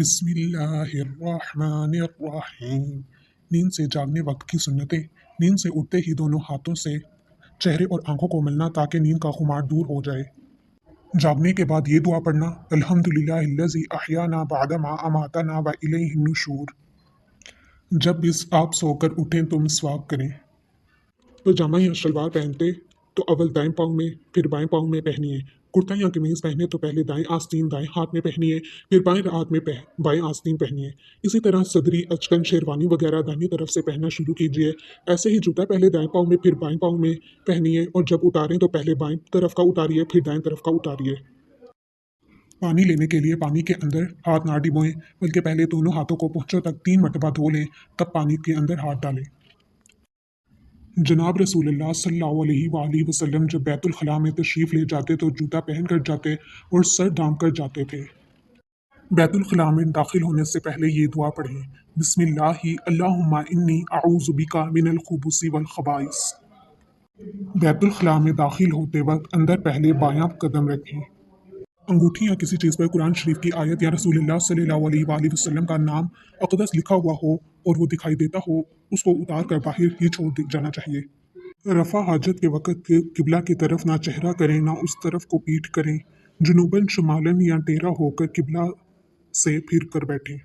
बिस्मिल्लाहिर्रहमानिर्रहीम। नींद से जागने वक्त की सुन्नतें। नींद से उठते ही दोनों हाथों से चेहरे और आंखों को मलना ताकि नींद का खुमार दूर हो जाए। जागने के बाद ये दुआ पढ़ना, अल्हम्दुलिल्लाहिल्लज़ी अहयाना बअदमा अमातना व इलैहिन नुशूर। जब भी आप सोकर उठें तो मिसवाक करें। पजामा या शलवार पहनते तो अव्वल दाएं पाँव में फिर बाएं पाँव में पहनिए। कुर्ता या कमीज पहने तो पहले दाएं आस्तीन दाएं हाथ में पहनिए, फिर बाएं हाथ में बाएं आस्तीन पहनिए। इसी तरह सदरी, अचकन, शेरवानी वगैरह दाहिनी तरफ से पहनना शुरू कीजिए। ऐसे ही जूता पहले दाएं पाँव में फिर बाएं पाँव में पहनिए और जब उतारें तो पहले बाएं तरफ का उतारिए फिर दाएं तरफ का उतारिए। पानी लेने के लिए पानी के अंदर हाथ ना डिबोएं, बल्कि पहले दोनों हाथों को पहुंचों तक 3 मरतबा धो लें, तब पानी के अंदर हाथ डालें। जनाब रसूलुल्लाह सल्लल्लाहु अलैहि वसल्लम जब बैतुल खला में तशरीफ़ ले जाते तो जूता पहन कर जाते और सर ढांप कर जाते थे। बैतुल खला में दाखिल होने से पहले ये दुआ पढ़ें, बिस्मिल्लाहि अल्लाहुम्मा इन्नी अऊज़ु बिका मिनल खुबुसी वल खबाइस। बैतुल खला में दाखिल होते वक्त अंदर पहले बायां कदम रखें। अंगूठी या किसी चीज़ पर कुरान शरीफ की आयत या रसूलुल्लाह सल्लल्लाहु अलैहि वसल्लम का नाम अक़दस लिखा हुआ हो और वो दिखाई देता हो, उसको उतार कर बाहर ही छोड़ जाना चाहिए। रफ़ा हाजत के वक़्त किबला की तरफ ना चेहरा करें ना उस तरफ को पीठ करें। जुनूबन शुमालन या टेढ़ा होकर किबला से फिर कर बैठें।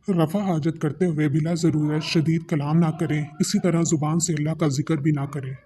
रफ़ा हाजत करते हुए बिला ज़रूरत शदीद कलाम ना करें। इसी तरह ज़ुबान से अल्लाह का जिक्र भी ना करें।